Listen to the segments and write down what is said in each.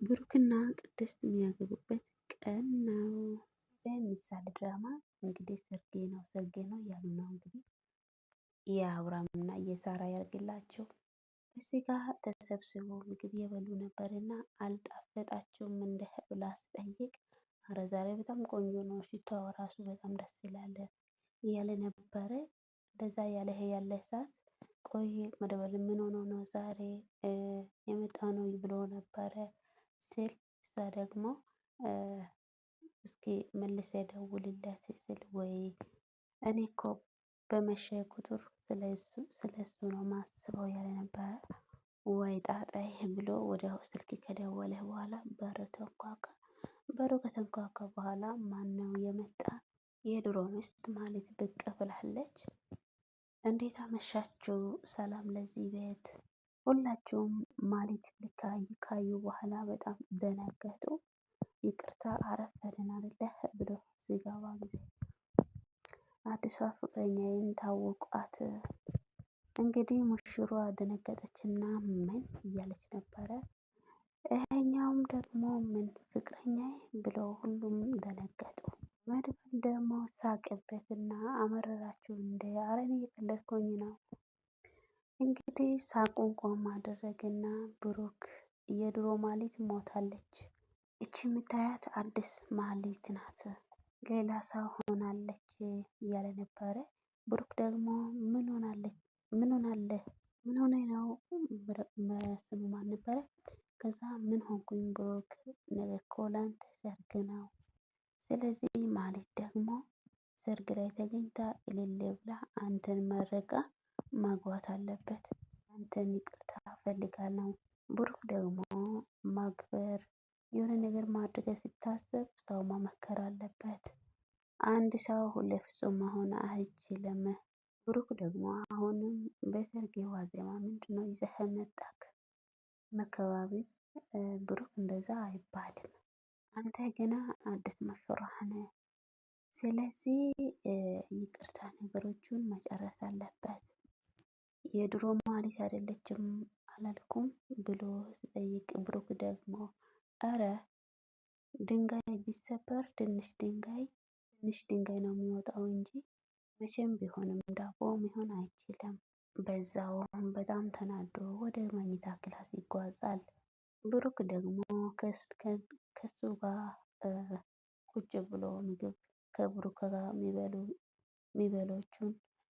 ብሩክና ቅድስት የሚያገቡበት ቀን ነው። በምሳሌ ድራማ እንግዲህ ሰርጌ ነው እያሉ ነው። እንግዲህ የአብርሃምና የሳራ ያርግላቸው። እዚህ ጋር ተሰብስበው ምግብ የበሉ ነበርና አልጣፈጣቸውም እንደ ብላ ስጠይቅ፣ አረ ዛሬ በጣም ቆንጆ ነው፣ ሽታው ራሱ በጣም ደስ ይላል እያለ ነበረ። እንደዛ ያለ ሰዓት ቆይ መደበል ምን ሆኖ ነው ዛሬ የመጣ ነው ብሎ ነበረ ስል፣ እሷ ደግሞ እስኪ መልሰ ደውልለት ስል፣ ወይ እኔ እኮ በመሸ ቁጥር ስለሱ ነው ማስበው ያለ ነበረ። ወይ ጣጣይ ብሎ ወዲያው ስልክ ከደወለ በኋላ በር ተንኳኳ። በሩ ከተንኳኳ በኋላ ማነው የመጣ? የድሮ ሚስት ማለት ብቅ ብላለች። እንዴት አመሻችሁ? ሰላም ለዚህ ቤት። ሁላችሁም ማለት ካዩ በኋላ በጣም ደነገጡ። ይቅርታ አረፈድን አይደለ ብሎ ሲገባ ጊዜ አዲሷ ፍቅረኛዬን ታወቋት። እንግዲህ ሙሽሯ ደነገጠችና ምን እያለች ነበረ። ይሄኛውም ደግሞ ምን ፍቅረኛዬ ብሎ ሁሉም ደነገጡ። መድብል ደግሞ ሳቅበትና አመረራችሁ እንደ አረኔ የቀለድኩኝ ነው። እንግዲህ ሳቁን ቆም አደረገና ብሩክ የድሮ ማሊት ሞታለች። እቺ የምታያት አዲስ ማሊት ናት። ሌላ ሰው ሆናለች እያለ ነበረ። ብሩክ ደግሞ ምን ሆናለች? ምን ሆናለህ? ምን ሆነ ነው? ስሙ ማን ነበረ? ከዛ ምን ሆንኩኝ ብሩክ፣ ነገ እኮ ላንተ ሰርግ ነው። ስለዚህ ማለት ደግሞ ሰርግ ላይ ተገኝታ እልል ብላ አንተን መረቃ ማግባት አለበት። አንተን ይቅርታ ፈልጋለሁ። ብሩክ ደግሞ ማክበር የሆነ ነገር ማድረግ ሲታሰብ ሰው መመከር አለበት። አንድ ሰው ሁሌ ፍጹም መሆን አይችልም። ብሩክ ደግሞ አሁንም በሰርጌ ዋዜማ ምንድነው ይዘህ መጣክ? መከባቢ ብሩክ እንደዛ አይባልም። አንተ ገና አዲስ ሙሽራህ ነህ። ስለዚህ ይቅርታ ነገሮቹን መጨረስ አለበት። የድሮ ማለት አይደለችም አላልኩም ብሎ ሲጠይቅ፣ ብሩክ ደግሞ አረ ድንጋይ ቢሰበር ትንሽ ድንጋይ ነው የሚወጣው እንጂ መቼም ቢሆንም ዳቦ መሆን አይችልም። በዛውም በጣም ተናዶ ወደ መኝታ ክላስ ይጓዛል። ብሩክ ደግሞ ከሱ ጋር ቁጭ ብሎ ምግብ ከብሩክ ጋር የሚበሎቹን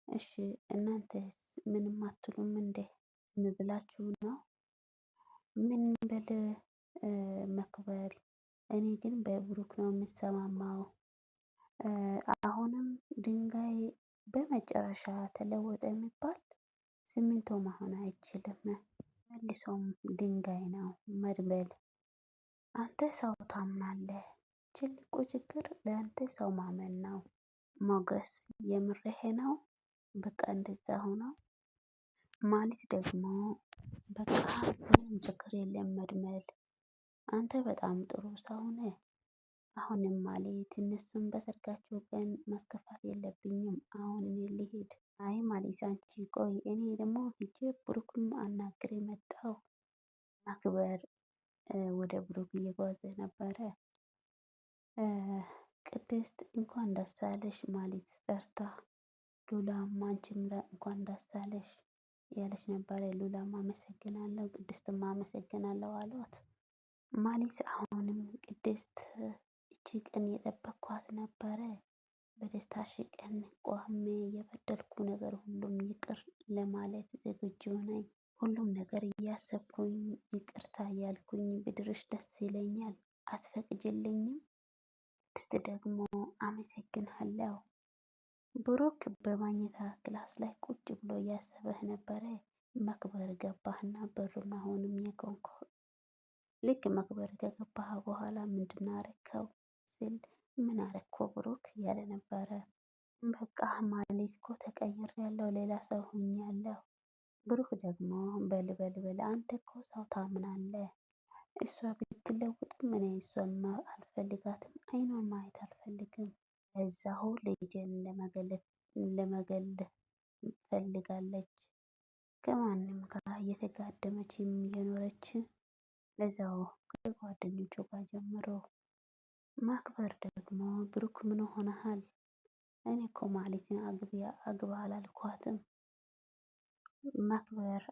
እሺ እናንተስ ምንም አትሉም እንዴ? ምብላችሁ ነው? ምን በል መክበር። እኔ ግን በብሩክ ነው የምሰማማው። አሁንም ድንጋይ በመጨረሻ ተለወጠ የሚባል ሲሚንቶ መሆን አይችልም። መልሶም ድንጋይ ነው መድበል። አንተ ሰው ታምናለህ። ትልቁ ችግር ለአንተ ሰው ማመን ነው። ሞገስ የምርህ ነው። በቃ እንደዛ ሆኖ ማለት ደግሞ በቃ ምንም ችግር የለም መድመል። አንተ በጣም ጥሩ ሰው ነህ። አሁንም ማለት እነሱን በሰርጋቸው ቀን ማስከፋት የለብኝም። አሁን እኔ ልሄድ። አይ ማለት አንቺ ቆይ፣ እኔ ደግሞ ሂጄ ብሩክም አናግሬ መጣሁ። ማክበር ወደ ብሩክ እየጓዘ ነበረ። ቅድስት እንኳን ደስ አለሽ ማለት ጠርታ፣ ሉላም አንቺም እንኳን ደስ አለሽ ያለች ነበረ። ሉላም አመሰግናለሁ፣ ቅድስትም አመሰግናለሁ አሏት። ማለት አሁንም ቅድስት እቺ ቀን የጠበኳት ነበረ። በደስታሽ ቀን ቆሜ የበደልኩ ነገር ሁሉም ይቅር ለማለት ዝግጁ ነኝ። ሁሉም ነገር እያሰብኩኝ ይቅርታ እያልኩኝ ብድርሽ ደስ ይለኛል። አትፈቅጅልኝም? ቅድስት ደግሞ አመሰግናለሁ። ብሩክ በማግኘታ ክላስ ላይ ቁጭ ብሎ እያሰበህ ነበረ። መክበር ገባህና በሩን አሁንም የቆንኮ ልክ መክበር ከገባህ በኋላ ምንድን አረከው ሲል፣ ምን አረኮ ብሩክ ያለ ነበረ። በቃ ማለት እኮ ተቀይሬያለሁ፣ ሌላ ሰው ሆኛለሁ። ብሩክ ደግሞ በል አንተ እኮ ሰው ታምናለህ። እሷ ብትለውጥም እኔ እሷን አልፈልጋትም፣ አይኗን ማየት አልፈልግም። እዛው ልጄን ለመገል ፈልጋለች። ከማንም ጋር እየተጋደመች የኖረች ለዛው ከጓደኞቹ ጋር ጀምሮ ማክበር ደግሞ ብሩክ ምን ሆነሃል? እኔ እኮ ማለቴን አግባ አላልኳትም። ማክበር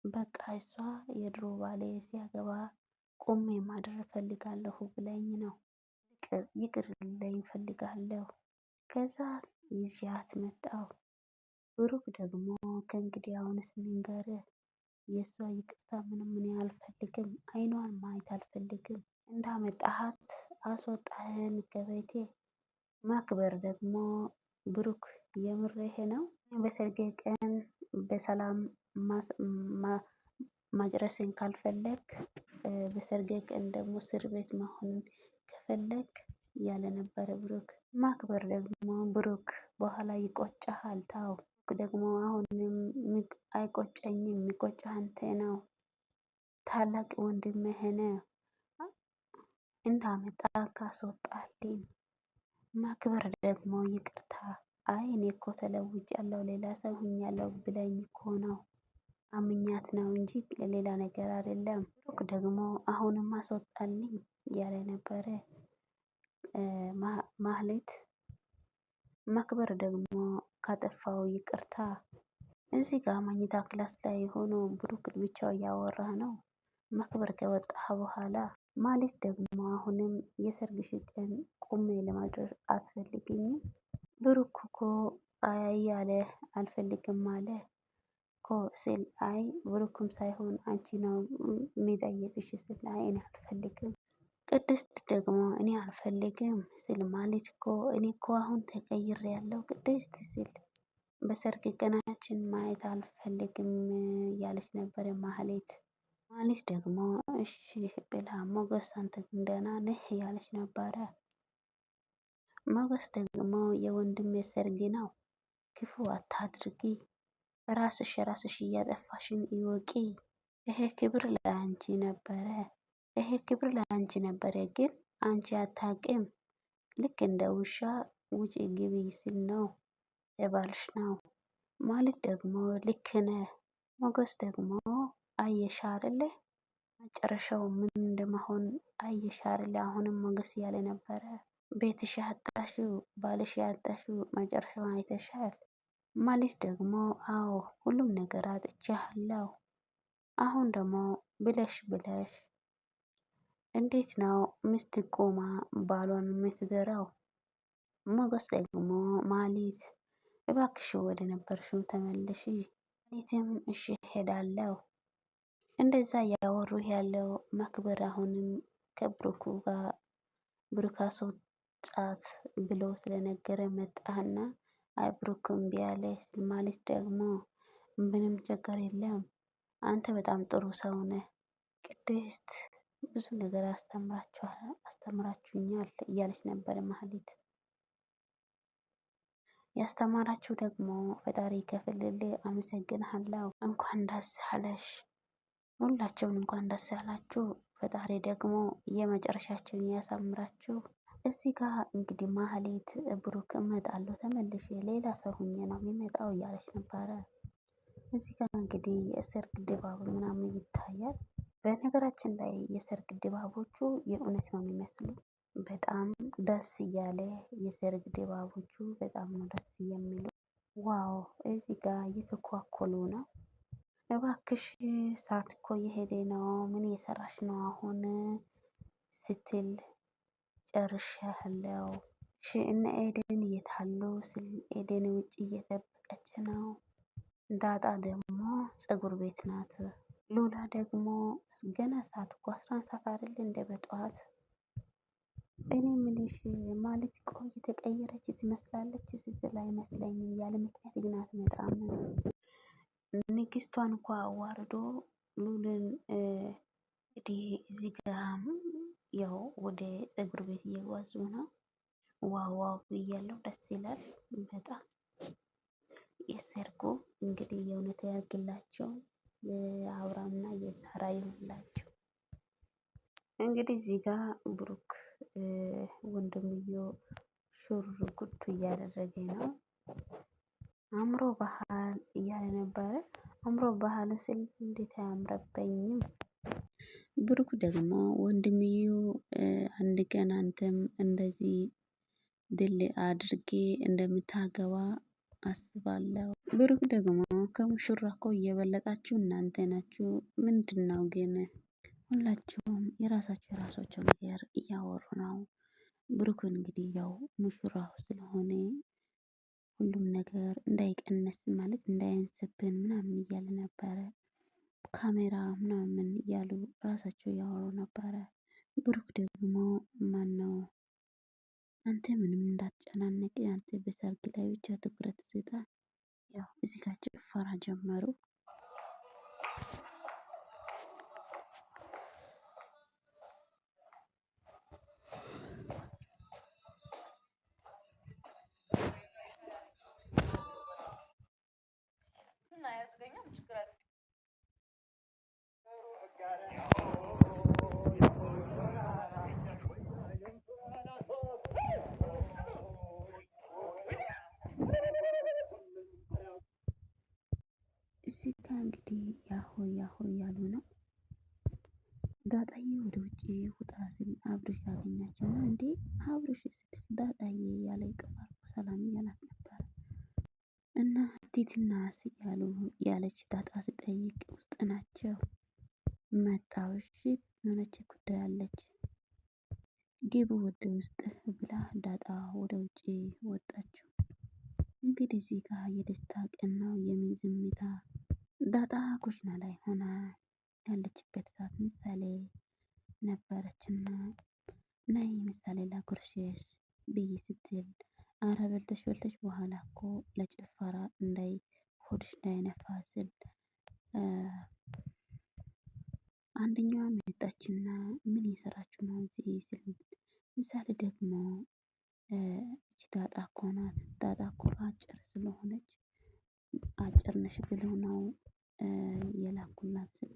በቃ እሷ የድሮ ባሌ ሲያገባ ቆሜ ማደር እፈልጋለሁ ብለኝ ነው። ይቅር ልለኝ እፈልጋለሁ። ከዛ ይዣት መጣሁ። ብሩክ ደግሞ ከእንግዲህ አሁንስ ልንገርህ የእሷ ይቅርታ ምንም እኔ አልፈልግም፣ አይኗን ማየት አልፈልግም። እንዳመጣሃት አስወጣህን ከቤቴ። ማክበር ደግሞ ብሩክ የምሬህ ነው። በሰርጌ ቀን በሰላም ማጨረስን ካልፈለግ፣ በሰርጌ ቀን ደግሞ እስር ቤት መሆንን ከፈለግ ያለ ነበረ ብሩክ። ማክበር ደግሞ ብሩክ በኋላ ይቆጨሃል። ታው ደግሞ አሁንም አይቆጨኝም፣ የሚቆጨህ አንተ ነው። ታላቅ ወንድምህ ነው እንዳመጣ ካስወጣልኝ። ማክበር ደግሞ ይቅርታ፣ አይ እኔ እኮ ተለውጫለሁ ሌላ ሰው ሆኛለሁ ብለኝ እኮ ነው አምኛት ነው እንጂ ለሌላ ነገር አይደለም። ብሩክ ደግሞ አሁንም አስወጣልኝ እያለ ነበረ ማህሌት። ማክበር ደግሞ ካጠፋው ይቅርታ። እዚህ ጋር መኝታ ክላስ ላይ ሆኖ ብሩክ ብቻው እያወራ ነው። ማክበር ከወጣህ በኋላ ማለት ደግሞ አሁንም የሰርግሽ ቀን ቁሜ ለማድረግ አትፈልግኝም? ብሩክ እኮ አይ አለ አልፈልግም አለ እኮ ስል፣ አይ ብሩክም ሳይሆን አንቺ ነው የሚጠይቅሽ ስል፣ አይ እኔ አልፈልግም። ቅድስት ደግሞ እኔ አልፈልግም ስል፣ ማለት እኮ እኔ እኮ አሁን ተቀይሬያለሁ ቅድስት ስል፣ በሰርግ ቀናችን ማየት አልፈልግም ያለች ነበር ማህሌት። ማለት ደግሞ እሺ ብላ ሞገስ አንተ ግን ደህና ነህ ያለች ነበረ። ሞገስ ደግሞ የወንድሜ ሰርግ ነው፣ ክፉ አታድርጊ፣ ራስሽ እያጠፋሽን ይወቂ። ይሄ ክብር ለአንቺ ነበረ፣ ይሄ ክብር ለአንቺ ነበረ፣ ግን አንቺ አታቂም። ልክ እንደ ውሻ ውጪ ግቢ ሲል ነው የባልሽ ነው ማለት ደግሞ ልክ ነህ። ሞገስ ደግሞ አየሽ አይደለ መጨረሻው ምን እንደመሆን አየሽ አይደለ። አሁንም ሞገስ እያለ ነበረ ቤትሽ ያጣሽው ባልሽ ያጣሽው መጨረሻው አይተሻል ማለት ደግሞ አዎ ሁሉም ነገር አጥቻለሁ። አሁን ደግሞ ብለሽ እንዴት ነው ሚስት ቆማ ባሏን የምትደራው? ሞገስ ደግሞ ማሊት እባክሽ ወደ ነበርሽው ተመለሺ። ማለትም እሺ ሄዳለሁ። እንደዛ ያወሩ ያለው ማክበር አሁንም ከብሩኩ ጋር ብሩክ አስወጣት ብሎ ስለነገረ መጣህና፣ አይ ብሩክ እምቢ አለ ማለት ደግሞ ምንም ችግር የለም አንተ በጣም ጥሩ ሰው ነህ፣ ቅድስት ብዙ ነገር አስተምራችሁኛል እያለች ነበር ማህሌት። ያስተማራችሁ ደግሞ ፈጣሪ ከፍልልህ፣ አመሰግንሃለሁ፣ እንኳን ደስ አለሽ። ሁላቸውን እንኳን ደስ ያላችሁ። ፈጣሪ ደግሞ የመጨረሻችሁን ያሳምራችሁ። እዚህ ጋር እንግዲህ ማህሌት ብሩክ እመጣለሁ ተመልሼ ሌላ ሰው ሁኜ ነው የሚመጣው እያለች ነበረ። እዚህ ጋር እንግዲህ የሰርግ ድባብ ምናምን ይታያል። በነገራችን ላይ የሰርግ ድባቦቹ የእውነት ነው የሚመስሉ። በጣም ደስ እያለ የሰርግ ድባቦቹ በጣም ነው ደስ የሚሉ። ዋው እዚህ ጋር እየተኳኮሉ ነው። እባክሽ ሰዓት እኮ እየሄደ ነው፣ ምን እየሰራሽ ነው አሁን ስትል፣ ጨርሻለሁ። እሺ እነ ኤደን የት አሉ ስል፣ ኤደን ውጭ እየጠበቀች ነው። ዳጣ ደግሞ ፀጉር ቤት ናት። ሉላ ደግሞ ገና ሰዓት እኮ 11 ሰዓት አይደል እንደ በጠዋት። እኔ ምልሽ ማለት ቆይ የተቀየረች ትመስላለች ስትል፣ አይመስለኝም ያለ ምክንያት ግን አትመጣም። ንግስቷን እንኳ አዋርዶ ሉልን እንግዲህ እዚህ ጋር ያው ወደ ፀጉር ቤት እየጓዙ ነው። ዋው ዋው ብያለሁ፣ ደስ ይላል በጣም። የሰርጉ እንግዲህ የእውነት ያርግላቸው፣ የአብርሃምና የሳራ ይሁንላቸው። እንግዲህ እዚህ ጋር ብሩክ ወንድምየው ሹር ጉድ እያደረገ ነው። አምሮ ባህል እያለ ነበረ። አምሮ ባህል ስል እንዴት አያምረበኝም ብሩክ ደግሞ ወንድምየው አንድ ቀን አንተም እንደዚህ ድል አድርጌ እንደምታገባ አስባለሁ። ብሩክ ደግሞ ከሙሽራ እኮ እየበለጣችሁ እናንተ ናችሁ። ምንድን ነው ግን? ሁላችሁም የራሳቸው ነገር እያወሩ ነው። ብሩክ እንግዲህ ያው ሙሽራው ስለሆነ ሁሉም ነገር እንዳይቀነስ ማለት እንዳያንስብን ምናምን እያለ ነበረ። ካሜራ ምናምን እያሉ ራሳቸው እያወሩ ነበረ። ብሩክ ደግሞ ማነው አንተ ምንም እንዳትጨናነቅ፣ አንተ በሰርግ ላይ ብቻ ትኩረት ስጣ። ያው እዚህ ጋር ጭፈራ ጀመሩ። እዚህ ጋ እንግዲህ ያሆ ያሆ እያሉ ነው። ዳጣዬ ወደ ውጭ ውጣ ሲል አብርሽ አገኛችና እንዴ አብርሽ ስትል ዳጣዬ ያለ ይቅባል ሰላም እያላት ነበር። እና ቲትና እያሉ ያለች ዳጣ ስጠይቅ ውስጥ ናቸው። መጣው እሺ የሆነች ጉዳይ አለች ግቡ ወደ ውስጥ ብላ ዳጣ ወደ ውጭ ወጣችው። እንግዲህ እዚህ ጋር የደስታ ቀን ነው። የምን ዝምታ? ዳጣ ኩሽና ላይ ሆና ያለችበት ሰዓት ምሳሌ ነበረችና ነይ ምሳሌ ላጉርሽሽ ብይ ስትል አረ በልተሽ በኋላ እኮ ለጭፈራ እንዳይ ሆድሽ እንዳይነፋ ስል አንደኛዋ መጣችና ምን እየሰራችሁ ነው እዚህ ስል ምሳሌ ደግሞ እቺ ዳጣ እኮ ናት። ዳጣ እኮ አጭር ስለሆነች አጭር ነሽ ብለው ነው የላኩላት ስል